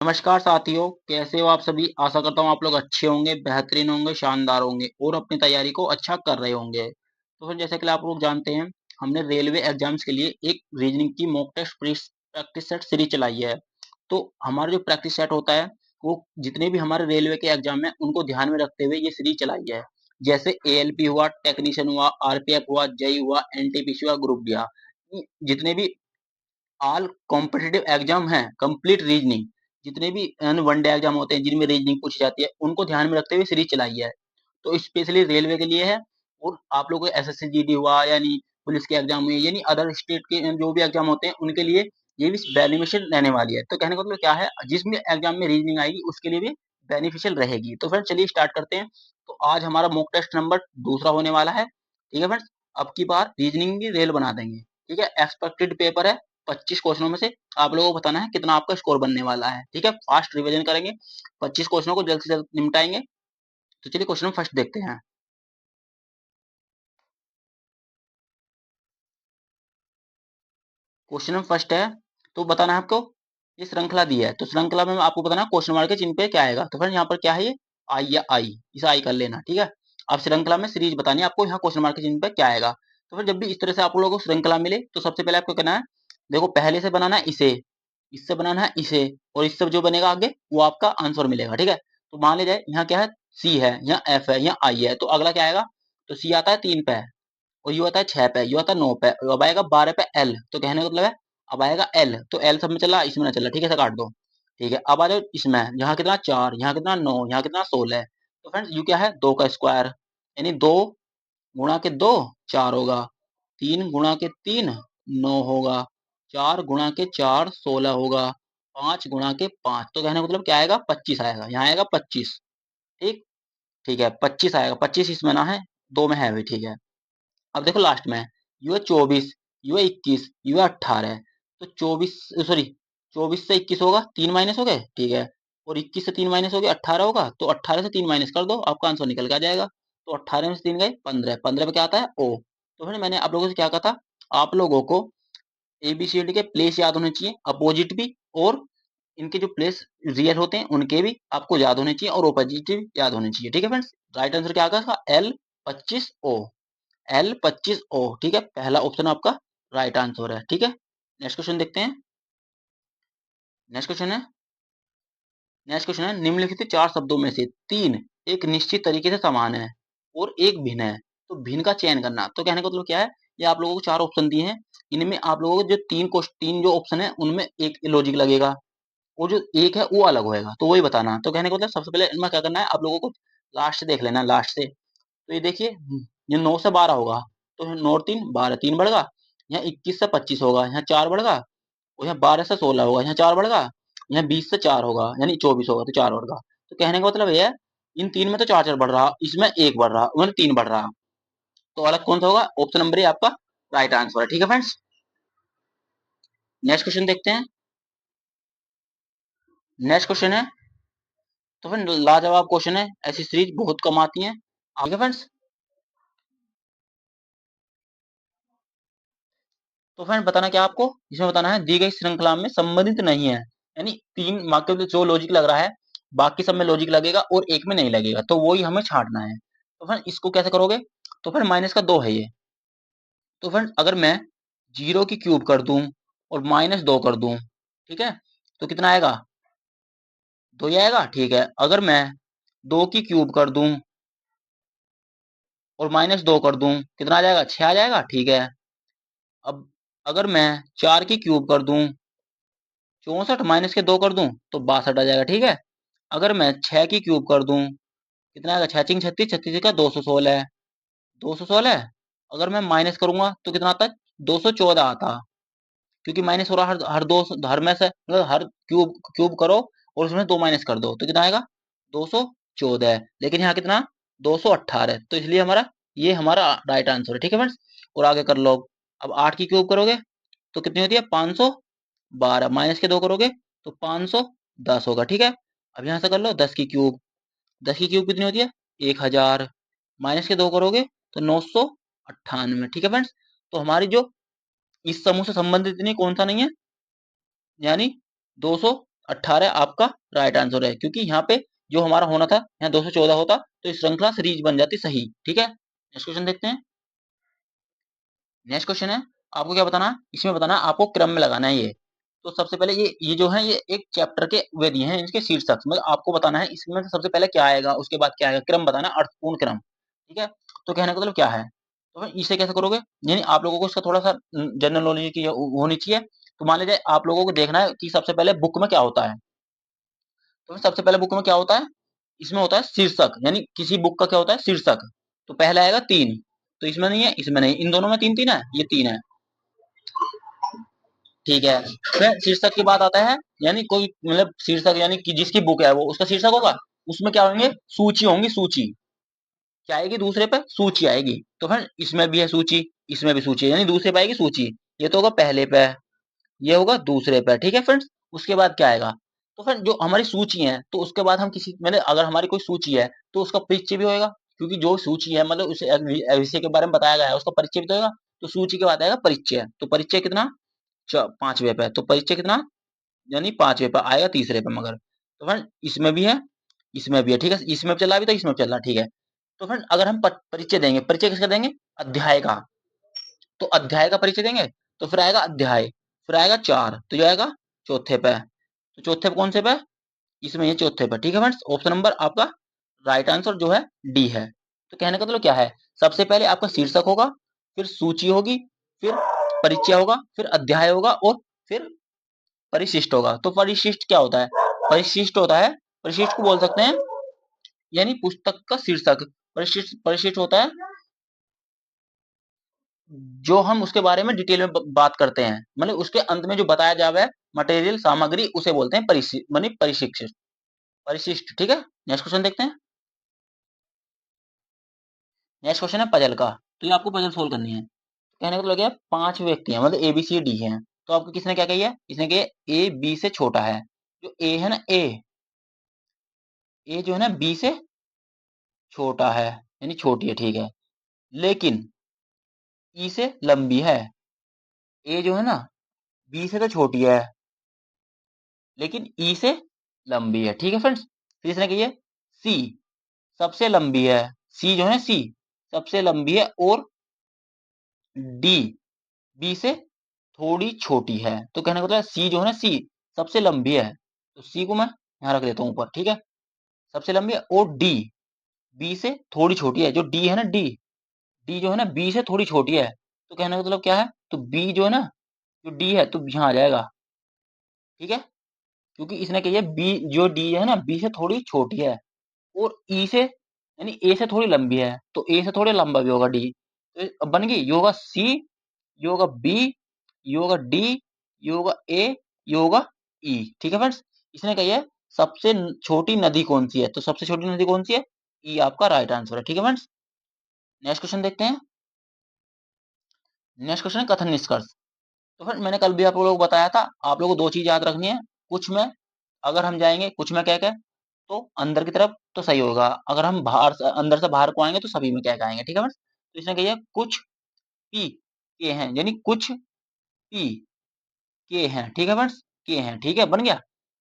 नमस्कार साथियों, कैसे हो आप सभी। आशा करता हूँ आप लोग अच्छे होंगे, बेहतरीन होंगे, शानदार होंगे और अपनी तैयारी को अच्छा कर रहे होंगे। तो फिर जैसे कि आप लोग जानते हैं, हमने रेलवे एग्जाम्स के लिए एक रीजनिंग की mock test practice set series चलाई है। तो हमारा जो प्रैक्टिस सेट होता है, वो जितने भी हमारे रेलवे के एग्जाम है उनको ध्यान में रखते हुए ये सीरीज चलाई है। जैसे एएलपी हुआ, टेक्नीशियन हुआ, आरपीएफ हुआ, जेई हुआ, एनटीपीसी हुआ, ग्रुप डी, जितने भी ऑल कॉम्पिटिटिव एग्जाम हैं, कंप्लीट रीजनिंग, जितने भी वनडे एग्जाम होते हैं जिनमें रीजनिंग पूछी जाती है, उनको ध्यान में रखते हुए सीरीज चलाई है। तो स्पेशली रेलवे के लिए है। और आप लोगों को एसएससी जीडी हुआ, यानी पुलिस के एग्जाम हुए, यानी अदर स्टेट के जो भी एग्जाम होते हैं उनके लिए ये भी बेनिफिशियल रहने वाली है। तो कहने का मतलब क्या है, जिसमें एग्जाम में रीजनिंग आएगी उसके लिए भी बेनिफिशियल रहेगी। तो फ्रेंड्स चलिए स्टार्ट करते हैं। तो आज हमारा मॉक टेस्ट नंबर दूसरा होने वाला है। ठीक है फ्रेंड्स, अब की बार रीजनिंग की रेल बना देंगे। ठीक है, एक्सपेक्टेड पेपर है 25 क्वेश्चनों में से आप लोगों को बताना है कितना आपका स्कोर बनने वाला है। ठीक है, फास्ट रिवीजन करेंगे, 25 क्वेश्चनों को जल्द से जल्द निपटाएंगे। तो चलिए क्वेश्चन फर्स्ट देखते हैं। क्वेश्चन फर्स्ट है, तो बताना है आपको, ये श्रृंखला दी है तो श्रृंखला में आपको बताना है क्वेश्चन मार्क के चिन्ह पे क्या आएगा। तो फिर यहाँ पर क्या है, ये आई या आई, इसे आई कर लेना। ठीक है, अब श्रृंखला में सीरीज बतानी है आपको, यहाँ क्वेश्चन मार्क के चिन्ह पे क्या आएगा। तो फिर जब भी इस तरह से आप लोगों को श्रृंखला मिले तो सबसे पहले आपको करना है, देखो पहले से बनाना है इसे, इससे बनाना है इसे, और इससे जो बनेगा आगे वो आपका आंसर मिलेगा। ठीक है, तो मान लीजिए यहाँ क्या है, सी है, यहाँ एफ है, यहाँ आई है, तो अगला क्या आएगा, तो सी आता है 3 पे, और यू आता है 6 पे, यू आता है 9 पे, और अब आएगा 12 पे एल। तो कहने का मतलब है अब आएगा एल, तो एल सब में चला, इसमें ना चला। ठीक है, इसे काट दो। ठीक है, अब आ जाओ इसमें, यहाँ कितना 4, यहाँ कितना 9, यहाँ कितना 16। तो फ्रेंड्स यू क्या है, 2 का स्क्वायर, यानी 2 गुणा के 2 4 होगा, 3 गुणा के 3 9 होगा, 4 गुणा के 4 16 होगा, 5 गुणा के 5, तो कहने का मतलब क्या आएगा, 25 आएगा। यहाँ आएगा 25। ठीक, ठीक है 25 आएगा, 25 इसमें ना है, दो में है भी। ठीक है, अब देखो लास्ट में यू है 24, यू है 21, यू है 18। तो 24, सॉरी 24 से 21 होगा, 3 माइनस हो गए। ठीक है, और 21 से 3 माइनस हो गया 18 होगा, तो 18 से 3 माइनस कर दो, आपका आंसर निकल के आ जाएगा। तो 18 में से 3 गए 15, 15 पे क्या आता है ओ। तो फिर मैंने आप लोगों से क्या कहा था, आप लोगों को एबीसीडी के प्लेस याद होने चाहिए, अपोजिट भी, और इनके जो प्लेस रियल होते हैं उनके भी आपको याद होने चाहिए, और अपोजिट भी याद होने चाहिए। ठीक है फ्रेंड्स, राइट आंसर क्या आएगा, एल 25 ओ, एल 25 ओ। ठीक है, पहला ऑप्शन आपका राइट आंसर है। ठीक है, नेक्स्ट क्वेश्चन देखते हैं। नेक्स्ट क्वेश्चन है, नेक्स्ट क्वेश्चन है, निम्नलिखित चार शब्दों में से तीन एक निश्चित तरीके से समान है और एक भिन्न है, तो भिन्न का चयन करना। तो कहने का मतलब क्या है, ये आप लोगों को चार ऑप्शन दिए हैं, इनमें आप लोगों को जो तीन जो ऑप्शन है उनमें एक लॉजिक लगेगा, और जो एक है वो अलग होएगा, तो वही बताना। तो कहने का मतलब सबसे पहले इनमें क्या करना है, आप लोगों को लास्ट से देख लेना, लास्ट से। तो ये देखिए, ये 9 से 12 होगा, तो 9 और 3 12, 3 बढ़ गया। यहाँ 21 से 25 होगा, यहाँ 4 बढ़ गया, और यहाँ 12 से 16 होगा, यहाँ 4 बढ़ गया, यहाँ 20 से 4 होगा, यानी 24 होगा, तो 4 बढ़ गया। तो कहने का मतलब ये है, इन तीन में तो 4 4 बढ़ रहा, इसमें एक बढ़ रहा, मतलब 3 बढ़ रहा, तो अलग कौन सा होगा, ऑप्शन नंबर ए आपका राइट आंसर है। ठीक है फ्रेंड्स, नेक्स्ट क्वेश्चन देखते हैं। नेक्स्ट क्वेश्चन है, तो फिर लाजवाब क्वेश्चन है, ऐसी सीरीज बहुत कम आती है। आगे फ्रेंड्स, तो फ्रेंड बताना क्या आपको, इसमें बताना है दी गई श्रृंखला में संबंधित नहीं है, यानी तीन वाक्यों में जो लॉजिक लग रहा है बाकी सब में लॉजिक लगेगा और एक में नहीं लगेगा, तो वही हमें छांटना है। तो फ्रेंड इसको कैसे करोगे, तो फिर माइनस का 2 है ये। तो फ्रेंड अगर मैं 0 की क्यूब कर दूं और -2 कर दूं, ठीक है, तो कितना आएगा, 2 ही आएगा। ठीक है, अगर मैं 2 की क्यूब कर दूं और -2 कर दूं, कितना आ जाएगा, 6 आ जाएगा। ठीक है, अब अगर मैं 4 की क्यूब कर दूं, 64 माइनस के 2 कर दूं, तो 62 आ जाएगा। ठीक है, अगर मैं 6 की क्यूब कर दूं, कितना आएगा, 6 6 36, 36 का 216, 216। अगर मैं माइनस करूंगा तो कितना आता है, 214 आता, क्योंकि माइनस हो रहा, हर दो, हर में से मतलब हर क्यूब क्यूब करो और उसमें 2 माइनस कर दो, तो कितना आएगा, 214। लेकिन यहाँ कितना, 218, तो इसलिए हमारा ये हमारा राइट आंसर है। ठीक है फ्रेंड्स, और आगे कर लो। अब 8 की क्यूब करोगे तो कितनी होती है, 512, माइनस के 2 करोगे तो 510 होगा। ठीक है, अब यहाँ से कर लो 10 की क्यूब, 10 की क्यूब कितनी होती है, 1000, माइनस के 2 करोगे तो 998। ठीक है फ्रेंड्स, तो हमारी जो इस समूह से संबंधित नहीं, कौन सा नहीं है, यानी 218 18 आपका राइट आंसर है, क्योंकि यहाँ पे जो हमारा होना था यहाँ 214 होता तो श्रृंखला सीरीज बन जाती सही। ठीक है, नेक्स्ट क्वेश्चन देखते हैं। नेक्स्ट क्वेश्चन है, आपको क्या बताना, इसमें बताना आपको क्रम में लगाना है ये। तो सबसे पहले ये जो है ये एक चैप्टर के वे दिए हैं, इनके शीर्षक मतलब आपको बताना है इसमें सबसे पहले क्या आएगा, उसके बाद क्या आएगा, क्रम बताना, अर्थपूर्ण क्रम। ठीक है, तो कहने का मतलब क्या है, तो फिर इसे कैसे करोगे, यानी आप लोगों को इसका थोड़ा सा जनरल नॉलेज की होनी चाहिए। तो मान लीजिए आप लोगों को देखना है कि सबसे पहले बुक में क्या होता है, तो सबसे पहले बुक में क्या होता है, इसमें होता है शीर्षक, यानी किसी बुक का क्या होता है शीर्षक। तो पहले आएगा 3, तो इसमें नहीं है, इसमें नहीं, इन दोनों में 3 3 है, ये 3 है। ठीक है, फिर शीर्षक की बात आता है, यानी कोई मतलब शीर्षक यानी कि जिसकी बुक है वो उसका शीर्षक होगा, उसमें क्या होंगे, सूची होंगी, सूची क्या आएगी, दूसरे पे सूची आएगी। तो फिर इसमें भी है सूची, इसमें भी सूची, यानी दूसरे पे आएगी सूची, ये तो होगा पहले पे, ये होगा दूसरे पे। ठीक है फ्रेंड्स, उसके बाद क्या आएगा, तो फिर जो हमारी सूची है तो उसके बाद हम किसी मैंने अगर हमारी कोई सूची है तो उसका परिचय भी होएगा, क्योंकि जो सूची है मतलब उसे विषय के बारे में बताया गया है उसका परिचय भी तो होगा। तो सूची के बाद आएगा परिचय, तो परिचय कितना, 5वें पे, तो परिचय कितना, यानी 5वें पे आएगा, तीसरे पे मगर। तो फिर इसमें भी है, इसमें भी है। ठीक है, इसमें भी चल रहा, अभी तो इसमें भी चल रहा। ठीक है, तो फिर अगर हम परिचय देंगे, परिचय किसका देंगे, अध्याय का, तो अध्याय का परिचय देंगे, तो फिर आएगा अध्याय, फिर आएगा 4, तो जो आएगा चौथे पे, तो चौथे पे कौन से पे, इसमें ये चौथे पे। ठीक है फ्रेंड्स, ऑप्शन नंबर आपका राइट आंसर जो है डी है। तो कहने का मतलब क्या है, सबसे पहले आपका शीर्षक होगा, फिर सूची होगी, फिर परिचय होगा, फिर अध्याय होगा, और फिर परिशिष्ट होगा। तो परिशिष्ट क्या होता है, परिशिष्ट होता है, परिशिष्ट को बोल सकते हैं यानी पुस्तक का शीर्षक। परिशिष्ट परिशिष्ट होता है जो हम उसके बारे में डिटेल में बात करते हैं, मतलब उसके अंत में जो बताया जावे मटेरियल सामग्री, उसे बोलते हैं मानी परिशिष्ट, परिशिष्ट। ठीक है, नेक्स्ट क्वेश्चन देखते हैं। नेक्स्ट क्वेश्चन है पजल का, तो ये आपको पजल सोल्व करनी है। कहने का मतलब क्या है, 5 व्यक्ति हैं, मतलब ए बी सी डी हैं, तो आपको किसने क्या कही है, इसने कही ए बी से छोटा है। जो ए है ना, ए जो है ना बी से छोटा है, यानी छोटी है। ठीक है, लेकिन ई से लंबी है। ए जो है ना बी से तो छोटी है, लेकिन ई से लंबी है। ठीक है फ्रेंड्स, फिर इसने कही है सी सबसे लंबी है, सी जो है सी सबसे लंबी है, और डी बी से थोड़ी छोटी है। तो कहने का मतलब सी जो है ना सी सबसे लंबी है, तो सी को मैं यहाँ रख देता हूँ ऊपर। ठीक है, सबसे लंबी है, और डी बी से थोड़ी छोटी है। जो डी है ना डी, डी जो है ना बी से थोड़ी छोटी है, तो कहने का मतलब क्या है, तो बी जो है ना, जो डी है तो यहाँ आ जाएगा। ठीक है, क्योंकि इसने कही है बी, जो डी है ना बी से थोड़ी छोटी है, और ई से यानी ए से थोड़ी लंबी है, तो ए से थोड़े लंबा भी होगा डी। तो अब बन गई, ये होगा सी, ये होगा बी, ये होगा डी, ये होगा ए, ये होगा ई। ठीक है फ्रेंड्स, इसने कही है सबसे छोटी नदी कौन सी है, तो सबसे छोटी नदी कौन सी है, ई आपका राइट आंसर है। ठीक है फ्रेंड्स, नेक्स्ट क्वेश्चन देखते हैं। नेक्स्ट क्वेश्चन है कथन निष्कर्ष। तो फिर मैंने कल भी आप लोगों को बताया था, आप लोगों को 2 चीज याद रखनी है, कुछ में अगर हम जाएंगे, कुछ में क्या क्या, तो अंदर की तरफ तो सही होगा, अगर हम बाहर से अंदर से बाहर को आएंगे तो सभी में क्या आएंगे। ठीक है फ्रेंड्स, तो इसने कही है कुछ पी के हैं, यानी कुछ पी के हैं। ठीक है फ्रेंड्स, के हैं। ठीक है, बन गया।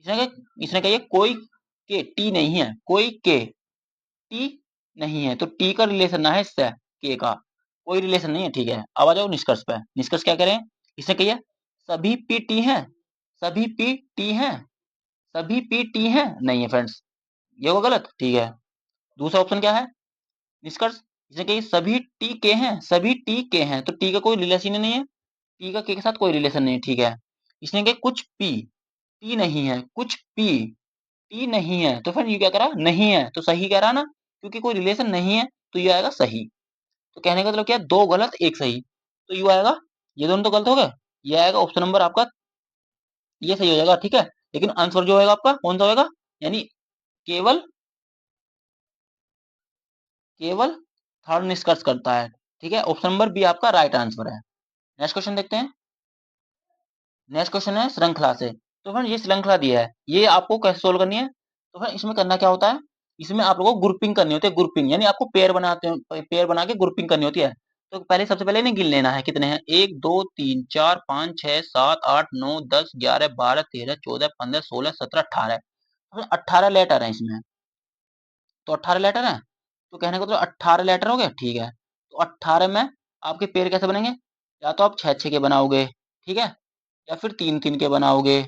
इसने कही है कोई के टी नहीं है, कोई के टी नहीं है, तो टी का रिलेशन ना है इससे, के का कोई रिलेशन नहीं है। ठीक है, अब आ जाओ निष्कर्ष पे। निष्कर्ष क्या करें, इसने कही है सभी पी टी हैं, सभी पी टी हैं, सभी पी टी हैं, नहीं है फ्रेंड्स, ये होगा गलत। ठीक है, दूसरा ऑप्शन क्या है निष्कर्ष, इसने कही सभी टी के हैं, सभी टी के हैं, तो टी का कोई रिलेशन ही नहीं है, टी का के साथ कोई रिलेशन नहीं है। ठीक है, इसने कही कुछ पी टी नहीं है, कुछ पी टी नहीं है, तो फिर ये क्या करा, नहीं है, तो सही कह रहा ना, क्योंकि कोई रिलेशन नहीं है तो ये आएगा सही। तो कहने का मतलब क्या है, 2 गलत 1 सही, तो यू आएगा, ये दोनों तो गलत हो गए, ये आएगा ऑप्शन नंबर आपका, ये सही हो जाएगा। ठीक है, लेकिन आंसर जो होगा आपका कौन सा होगा, यानी केवल केवल थर्ड निष्कर्ष करता है। ठीक है, ऑप्शन नंबर बी आपका राइट आंसर है। नेक्स्ट क्वेश्चन देखते हैं। नेक्स्ट क्वेश्चन है श्रृंखला से। तो फ्रेंड ये श्रृंखला दिया है, ये आपको कैसे सोल्व करनी है, तो फ्रेंड इसमें करना क्या होता है, इसमें आप लोगों को ग्रुपिंग करनी होती है, ग्रुपिंग यानी आपको पेयर बनाते हैं, पेयर बना के ग्रुपिंग करनी होती है। तो पहले सबसे पहले इन्हें गिन लेना है, कितने हैं, 1 2 3 4 5 6 7 8 9 10 11 12 13 14 15 16 17 18, 18 लेटर हैं इसमें। तो 18 लेटर हैं, तो कहने का तो 18 लेटर हो गए, ठीक है। तो 18 में आपके पेड़ कैसे बनेंगे, या तो आप 6 6 के बनाओगे, ठीक है, या फिर 3 3 के बनाओगे,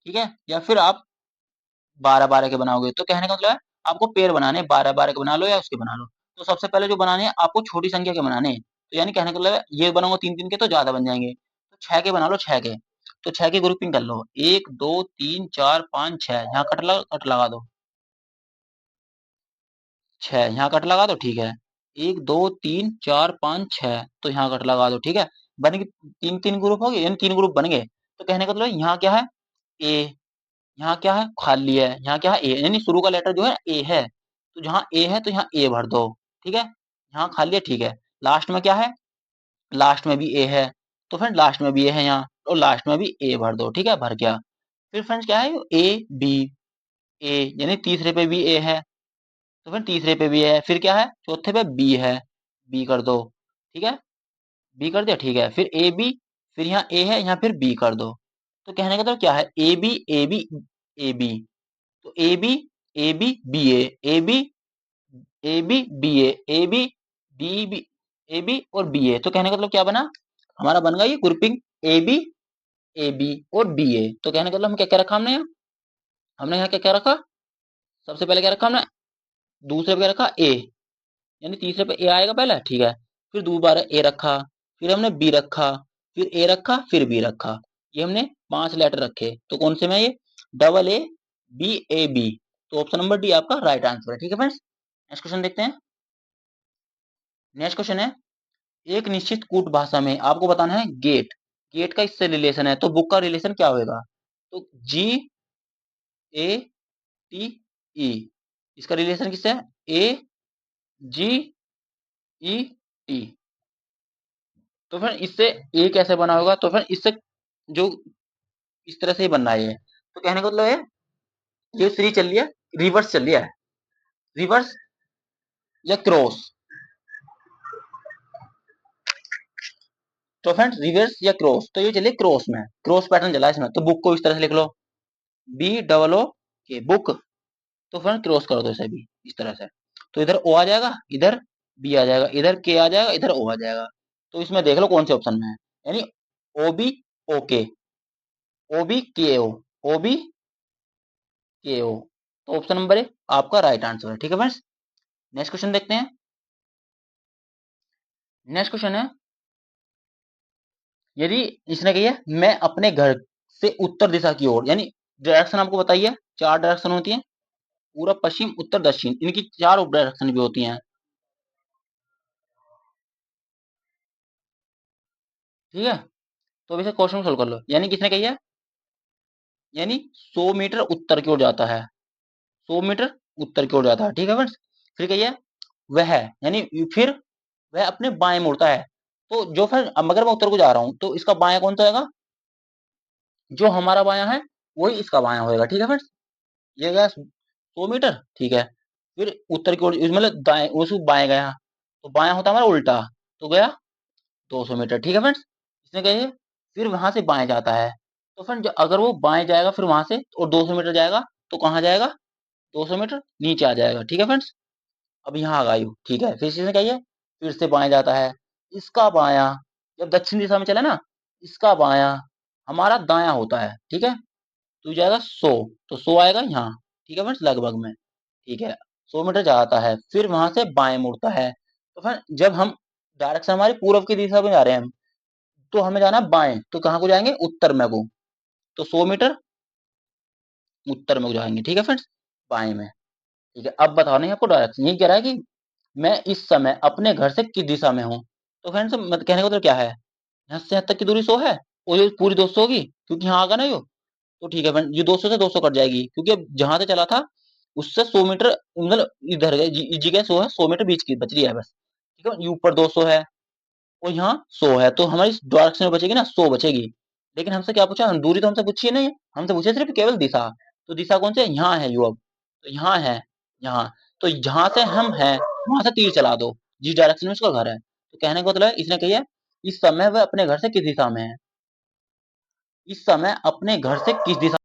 ठीक है, या फिर आप 12 12 के बनाओगे। तो कहने का मतलब है आपको पेड़ बनाने 12 12 के बना लो या उसके बना लो। तो सबसे पहले जो बनाने हैं आपको छोटी संख्या के बनाने हैं, तो यानी कहने का मतलब है ये बनाओगे 3 3 के तो ज्यादा बन जाएंगे, तो 6 के बना लो, 6 के। तो 6 की ग्रुपिंग कर लो, 1 2 3 4 5 6, यहाँ कट लगा दो, 6 यहाँ कट लगा दो, ठीक है। 1 2 3 4 5 6, तो यहाँ कट लगा दो, ठीक है। बन गए, तीन तीन ग्रुप हो गए, यानी 3 ग्रुप बन गए। तो कहने का मतलब यहाँ क्या है, ए, यहाँ क्या है, खाली है, यहाँ क्या है, ए, यानी शुरू का लेटर जो है ए है, तो जहाँ ए है तो यहाँ ए भर दो, ठीक है। यहाँ खाली है, ठीक है। लास्ट में क्या है, लास्ट में भी ए है, तो फ्रेंड लास्ट में भी ए है यहाँ, और लास्ट में भी ए भर दो, ठीक है, भर गया। फिर फ्रेंड्स क्या है, ए बी, ए यानी तीसरे पे भी ए है, तो फिर तीसरे पे भी है, फिर क्या है, चौथे पे बी है, बी कर दो, ठीक है, बी कर दिया, ठीक है। फिर ए बी, फिर यहाँ ए है, यहाँ फिर बी कर दो। तो कहने का तो क्या है, A B A B A B, तो A B A B B A B A B B A B B A B और बी ए। तो कहने का मतलब क्या बना, हमारा बन गया ये ग्रुपिंग ए बी और बी ए। तो कहने का मतलब हम क्या क्या रखा हमने यहाँ, हमने यहाँ क्या क्या रखा, सबसे पहले क्या रखा हमने, दूसरे पे क्या रखा, ए, यानी तीसरे पे ए आएगा पहले, ठीक है। फिर दोबारा ए रखा, फिर हमने बी रखा, फिर ए रखा, फिर बी रखा, ये हमने 5 लेटर रखे। तो कौन से में ये, double A B A B. तो ऑप्शन नंबर डी आपका राइट आंसर है, ठीक है फ्रेंड्स। नेक्स्ट क्वेश्चन देखते हैं। नेक्स्ट क्वेश्चन है, एक निश्चित कूट भाषा में आपको बताना है गेट, गेट का इससे रिलेशन है, तो बुक का रिलेशन क्या होगा, तो जी ए टी ई, इसका रिलेशन किससे है, ए जी ई टी। तो फिर इससे ए कैसे बना होगा, तो फिर इससे जो इस तरह से ही बनना है ये। तो कहने का मतलब है ये सीरीज चल रही है, रिवर्स चल रही है, रिवर्स या क्रॉस। तो फ्रेंड्स रिवर्स या क्रॉस, तो ये चलिए क्रॉस में, क्रॉस पैटर्न चला है इसमें। तो बुक को इस तरह से लिख लो, बी डबल ओ के बुक। तो फ्रेंड क्रॉस कर दो इसे भी इस तरह से, तो इधर ओ आ जाएगा, इधर बी आ जाएगा, इधर के आ जाएगा, इधर ओ आ जाएगा। तो इसमें देख लो कौन से ऑप्शन में है, यानी ओ बी ओ के, ओ बी के ओ, ओ बी के ओ। तो ऑप्शन नंबर ए आपका राइट आंसर है, ठीक है फ्रेंड्स। नेक्स्ट क्वेश्चन देखते हैं। नेक्स्ट क्वेश्चन है, यदि इसने कही है मैं अपने घर से उत्तर दिशा की ओर, यानी डायरेक्शन आपको बताइए, 4 डायरेक्शन होती हैं, पूरब पश्चिम उत्तर दक्षिण, इनकी 4 डायरेक्शन भी होती हैं, ठीक है। तो अब इसे क्वेश्चन सोल्व कर लो, यानी किसने कही है, यानी 100 मीटर उत्तर की ओर जाता है, 100 मीटर उत्तर की ओर जाता है, ठीक है फ्रेंड्स। फिर कहिए वह, यानी फिर वह अपने बाएं मुड़ता है। तो जो फिर अब अगर मैं उत्तर को जा रहा हूं तो इसका बायां कौन सा होगा, जो हमारा बायां है वही इसका बायां होएगा, ठीक है फ्रेंड्स। ये गया 100 मीटर, ठीक है। फिर उत्तर की ओर मतलब दाएं उसको बाएं गया, तो बायां होता है हमारा उल्टा, तो गया 200 मीटर, ठीक है फ्रेंड्स। इसने कहिए फिर वहां से बाएं जाता है, तो फ्रेंड अगर वो बाएं जाएगा फिर वहां से और 200 मीटर जाएगा, तो कहाँ जाएगा, 200 मीटर नीचे आ जाएगा, ठीक है फ्रेंड्स। अब यहाँ आ गई, ठीक है। फिर इसने कहिए फिर से बाएं जाता है, इसका बायां जब दक्षिण दिशा में चले ना, इसका बायां हमारा दायां होता है, ठीक है। तो जाएगा 100, तो 100 आएगा यहाँ, ठीक है फ्रेंड्स, लगभग में, ठीक है। 100 मीटर जाता है, फिर वहां से बाएं मुड़ता है। तो फिर जब हम डायरेक्शन हमारी पूर्व की दिशा में जा रहे हैं हम, तो हमें जाना है बाएं, तो कहाँ को जाएंगे, उत्तर में को। तो 100 मीटर उत्तर में को जाएंगे, ठीक है फ्रेंड्स, बाएं में, ठीक है। अब बताओ नहीं आपको डायरेक्शन, ये कह रहा है कि मैं इस समय अपने घर से किस दिशा में हूँ। तो फ्रेंड्स मत कहने का तो क्या है, यहाँ से यहाँ तक की दूरी 100 है, और ये पूरी 200 होगी क्योंकि यहाँ आगा ना यो। तो ठीक है फ्रेंड, ये 200 से 200 कट जाएगी, क्योंकि अब जहां से चला था उससे 100 मीटर मतलब इधर गए, जगह 100 है, 100 मीटर बीच की बच रही है बस, ठीक है। ये ऊपर 200 है और यहाँ 100 है, तो हमारी डायरेक्शन में बचेगी ना 100 बचेगी। लेकिन हमसे क्या पूछा, दूरी तो हमसे पूछी है नहीं, हमसे पूछे सिर्फ केवल दिशा। तो दिशा कौन सी है, यहाँ है यू, अब तो यहाँ है, यहाँ। तो जहां से हम हैं वहां से तीर चला दो, जिस डायरेक्शन में उसका घर है। तो कहने का मतलब है इसने कही है इस समय वह अपने घर से किस दिशा में है, इस समय अपने घर से किस दिशा